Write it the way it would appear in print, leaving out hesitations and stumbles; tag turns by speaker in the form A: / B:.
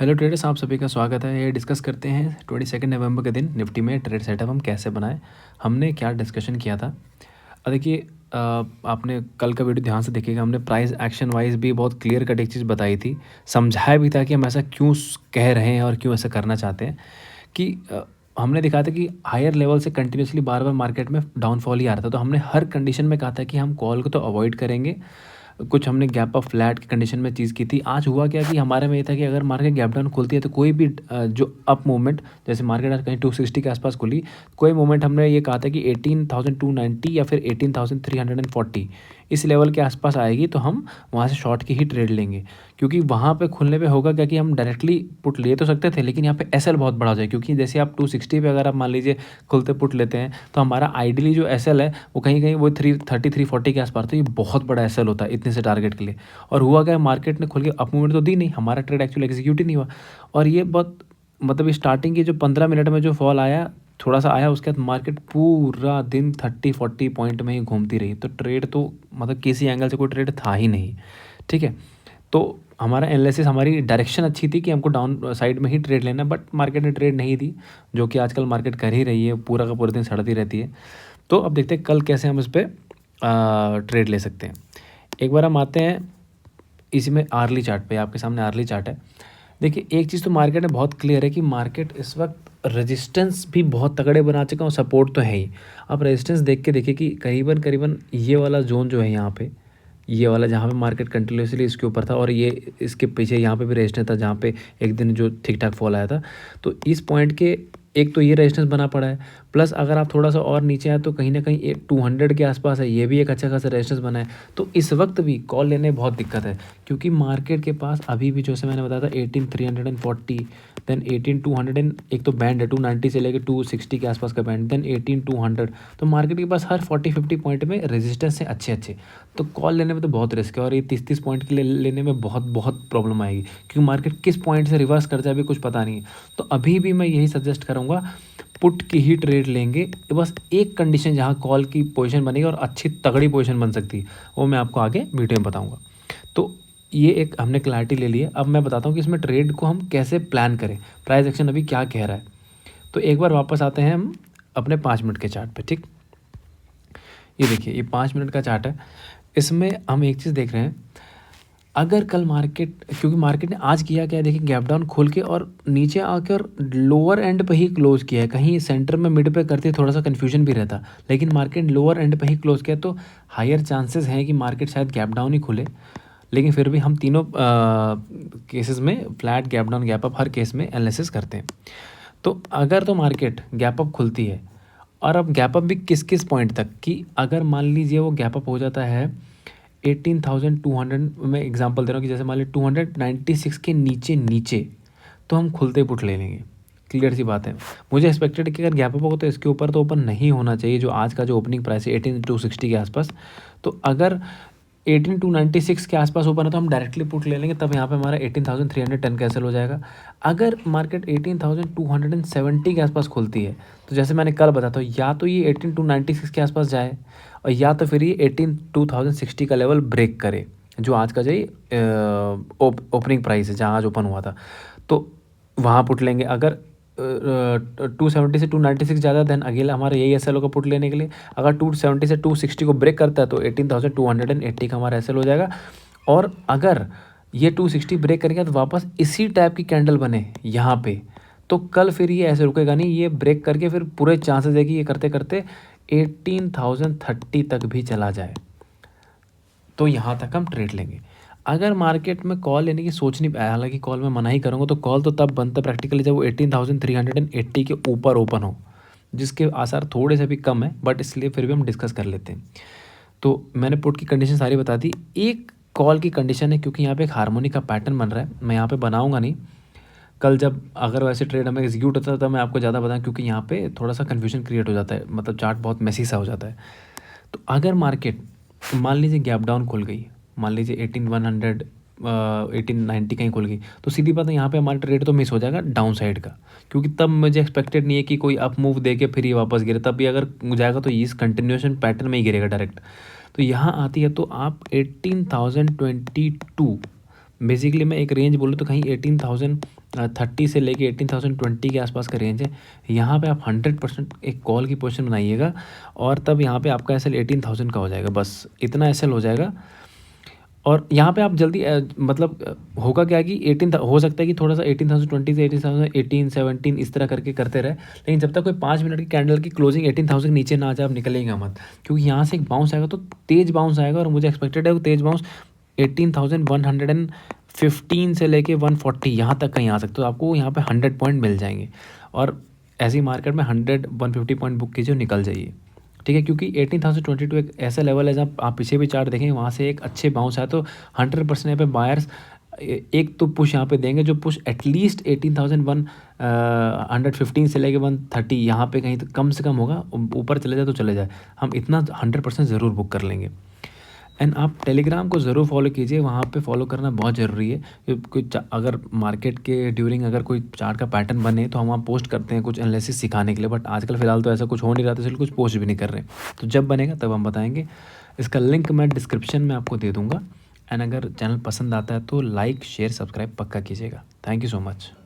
A: Hello traders, आप सभी का स्वागत है। ये डिस्कस करते हैं 22 नवंबर के दिन निफ्टी में ट्रेड सेटअप हम कैसे बनाएं। हमने क्या डिस्कशन किया था। देखिए, आपने कल का वीडियो ध्यान से देखिएगा। हमने प्राइस एक्शन वाइज भी बहुत क्लियर कट एक चीज़ बताई थी, समझाया भी था कि हम ऐसा क्यों कह रहे हैं और क्यों ऐसा करना चाहते हैं। कि हमने दिखाया था कि हायर लेवल से कंटिन्यूसली बार बार मार्केट में डाउनफॉल ही आ रहा था, तो हमने हर कंडीशन में कहा था कि हम कॉल को तो अवॉइड करेंगे। कुछ हमने गैप अप फ्लैट की कंडीशन में चीज़ की थी। आज हुआ क्या कि हमारे में ये था कि अगर मार्केट गैप डाउन खुलती है तो कोई भी जो अप मूवमेंट, जैसे मार्केट आज कहीं 260 के आसपास खुली, कोई मूवमेंट हमने ये कहा था कि 18,290 या फिर 18,340 इस लेवल के आसपास आएगी तो हम वहाँ से शॉर्ट की ही ट्रेड लेंगे। क्योंकि वहाँ पे खुलने पे होगा क्या कि हम डायरेक्टली पुट ले तो सकते थे, लेकिन यहाँ पे एसएल बहुत बड़ा हो जाए। क्योंकि जैसे आप 260 पे अगर आप मान लीजिए खुलते पुट लेते हैं तो हमारा आइडियली जो एसएल है वो कहीं कहीं वो 330 340 के आसपास, तो ये बहुत बड़ा एसएल होता है इतने से टारगेट के लिए। और हुआ क्या, मार्केट ने खुल के अप मूवमेंट तो दी नहीं, हमारा ट्रेड एक्चुअली एग्जीक्यूट ही नहीं हुआ। और ये बहुत मतलब स्टार्टिंग की जो 15 मिनट में जो फॉल आया, थोड़ा सा आया, उसके बाद मार्केट पूरा दिन 30-40 पॉइंट में ही घूमती रही। तो ट्रेड तो मतलब किसी एंगल से कोई ट्रेड था ही नहीं। ठीक है, तो हमारा एनालिसिस, हमारी डायरेक्शन अच्छी थी कि हमको डाउन साइड में ही ट्रेड लेना, बट मार्केट ने ट्रेड नहीं दी, जो कि आजकल मार्केट कर ही रही है, पूरा का पूरा दिन सड़ती रहती है। तो अब देखते हैं कल कैसे हम इस पर ट्रेड ले सकते हैं। एक बार हम आते हैं इसमें आर्ली चार्ट पे। आपके सामने आर्ली चार्ट है। देखिए, एक चीज़ तो मार्केट में बहुत क्लियर है कि मार्केट इस वक्त रेजिस्टेंस भी बहुत तगड़े बना चुका है और सपोर्ट तो है ही। आप रेजिस्टेंस देख के देखिए कि करीबन करीबन ये वाला जोन जो है यहाँ पे, ये वाला जहाँ पे मार्केट कंटिन्यूसली इसके ऊपर था, और ये इसके पीछे यहाँ पे भी रेजिस्टेंस था जहाँ पे एक दिन जो ठीक ठाक फॉल आया था। तो इस पॉइंट के एक तो ये रेजिस्टेंस बना पड़ा है, प्लस अगर आप थोड़ा सा और नीचे आए तो कहीं ना कहीं 200 के आसपास है, ये भी एक अच्छा खासा रेजिस्टेंस बना है। तो इस वक्त भी कॉल लेने में बहुत दिक्कत है, क्योंकि मार्केट के पास अभी भी, जैसे मैंने बताया था, 18,340, देन 18,200, एक तो बैंड है 290 से लेकर 260 के आसपास का बैंड, देन 18,200। तो मार्केट के पास हर 40-50 पॉइंट में रेजिस्टेंस है अच्छे अच्छे। तो कॉल लेने में तो बहुत रिस्क है, और ये 30-30 पॉइंट के लिए लेने में बहुत बहुत प्रॉब्लम आएगी, क्योंकि मार्केट किस पॉइंट से रिवर्स कर जाए अभी कुछ पता नहीं है। तो अभी भी मैं यही सजेस्ट करूँगा, पुट की ही ट्रेड लेंगे। बस एक कंडीशन जहाँ कॉल की पोजीशन बनेगी और अच्छी तगड़ी पोजीशन बन सकती है, वो मैं आपको आगे वीडियो में बताऊँगा। तो ये एक हमने क्लैरिटी ले ली है। अब मैं बताता हूँ कि इसमें ट्रेड को हम कैसे प्लान करें, प्राइस एक्शन अभी क्या कह रहा है। तो एक बार वापस आते हैं हम अपने 5 मिनट के चार्ट पे। ठीक, ये देखिए, ये 5 मिनट का चार्ट है। इसमें हम एक चीज़ देख रहे हैं, अगर कल मार्केट, क्योंकि मार्केट ने आज किया क्या है, देखिए, गैप डाउन खोल के और नीचे आकर लोअर एंड पे ही क्लोज किया है। कहीं सेंटर में मिड पे करते थोड़ा सा कन्फ्यूजन भी रहता, लेकिन मार्केट लोअर एंड पे ही क्लोज किया, तो हायर चांसेस हैं कि मार्केट शायद गैप डाउन ही खुले। लेकिन फिर भी हम तीनों केसेस में flat, gap down, gap up, हर केस में एनालिसिस करते हैं। तो अगर तो मार्केट गैप अप खुलती है, और अब गैप अप भी किस किस पॉइंट तक, कि अगर मान लीजिए वो गैप अप हो जाता है 18,200 में, एग्जांपल दे रहा हूँ कि जैसे मान लीजिए 296 के नीचे नीचे, तो हम खुलते पुट ले लेंगे। क्लियर सी बात है। मुझे एक्सपेक्टेड है कि अगर गैप अप होगा तो इसके ऊपर तो ओपन नहीं होना चाहिए, जो आज का जो ओपनिंग प्राइस है 18,260 के आसपास। तो अगर 18,296 के आसपास ओपन है तो हम डायरेक्टली पुट ले लेंगे, तब यहाँ पे हमारा 18,310 कैंसिल हो जाएगा। अगर मार्केट 18,270 के आसपास खुलती है, तो जैसे मैंने कल बताया था, या तो ये 18,296 के आसपास जाए, और या तो फिर ये 18,260 का लेवल ब्रेक करे, जो आज का जो ओपनिंग प्राइस है जहाँ आज ओपन हुआ था। तो वहाँ पुट लेंगे। अगर 270 से 296 ज़्यादा, देन अगेला हमारा यही एस होगा पुट लेने के लिए। अगर 270 से 260 को ब्रेक करता है तो 18,280 का हमारा एस हो जाएगा। और अगर ये 260 ब्रेक करेंगे तो वापस इसी टाइप की कैंडल बने यहाँ पे, तो कल फिर ये ऐसे रुकेगा नहीं, ये ब्रेक करके फिर पूरे चांसेस है कि ये करते करते 18,030 तक भी चला जाए, तो यहाँ तक हम ट्रेड लेंगे। अगर मार्केट में कॉल लेने की सोच नहीं, हालांकि कॉल में मना ही करूँगा, तो कॉल तो तब बनता प्रैक्टिकली जब वो 18,380 के ऊपर ओपन हो, जिसके आसार थोड़े से भी कम है, बट इसलिए फिर भी हम डिस्कस कर लेते हैं। तो मैंने पुट की कंडीशन सारी बता दी। एक कॉल की कंडीशन है, क्योंकि यहाँ पे एक हार्मोनिक का पैटर्न बन रहा है, मैं यहाँ पे बनाऊँगा नहीं। कल जब अगर वैसे ट्रेड हमें एग्जीक्यूट होता है तो मैं आपको ज़्यादा बताऊँ, क्योंकि यहाँ पे थोड़ा सा कन्फ्यूजन क्रिएट हो जाता है, मतलब चार्ट बहुत मेसी सा हो जाता है। तो अगर मार्केट मान लीजिए गैप डाउन खुल गई, मान लीजिए 18,100 1890 कहीं खुल गई, तो सीधी बात है यहाँ पे हमारा ट्रेड तो मिस हो जाएगा डाउन साइड का, क्योंकि तब मुझे एक्सपेक्टेड नहीं है कि कोई अप मूव दे के फिर ये वापस गिरे। तब भी अगर जाएगा तो इस कंटिन्यूएशन पैटर्न में ही गिरेगा डायरेक्ट। तो यहाँ आती है तो आप 18,022 बेसिकली मैं एक रेंज बोलूँ तो कहीं 18,030 से लेके 18,020 के आसपास का रेंज है। यहाँ पे आप 100% एक कॉल की पोजीशन बनाइएगा और तब यहाँ पे आपका एसएल 18,000 का हो जाएगा, बस इतना एसएल हो जाएगा। और यहाँ पे आप जल्दी होगा क्या कि 18 हो सकता है कि थोड़ा सा 18,020 से 18,018 17 इस तरह करके करते रहे, लेकिन जब तक कोई 5 मिनट की कैंडल की क्लोजिंग 18,000 नीचे ना आ जाए आप निकलेंगे मत, क्योंकि यहाँ से एक बाउंस आएगा तो तेज़ बाउंस आएगा और मुझे एक्सपेक्टेड है वो तेज़ बाउंस 18,115 से लेके 140 यहाँ तक कहीं आ सकते, तो आपको यहाँ पे 100 पॉइंट मिल जाएंगे। और ऐसी मार्केट में 100-150 पॉइंट बुक कीजिए और निकल जाइए, ठीक है, क्योंकि 18,022 एक ऐसा लेवल है जब आप पीछे भी चार्ट देखेंगे वहाँ से एक अच्छे बाउंस है, तो 100% यहाँ पे बायर्स एक तो पुश यहाँ पे देंगे, जो पुश एटलीस्ट 18,115 से लेके 130 यहाँ पे कहीं तो कम से कम होगा, ऊपर चले जाए तो चले जाए, हम इतना 100% ज़रूर बुक कर लेंगे। एंड आप टेलीग्राम को ज़रूर फॉलो कीजिए, वहाँ पे फॉलो करना बहुत ज़रूरी है। अगर मार्केट के ड्यूरिंग अगर कोई चार्ट का पैटर्न बने तो हम वहाँ पोस्ट करते हैं कुछ एनालिसिस सिखाने के लिए, बट आजकल फ़िलहाल तो ऐसा कुछ हो नहीं रहा था, इसलिए कुछ पोस्ट भी नहीं कर रहे, तो जब बनेगा तब हम बताएंगे। इसका लिंक मैं डिस्क्रिप्शन में आपको दे दूँगा। एंड अगर चैनल पसंद आता है तो लाइक शेयर सब्सक्राइब पक्का कीजिएगा। Thank you so much.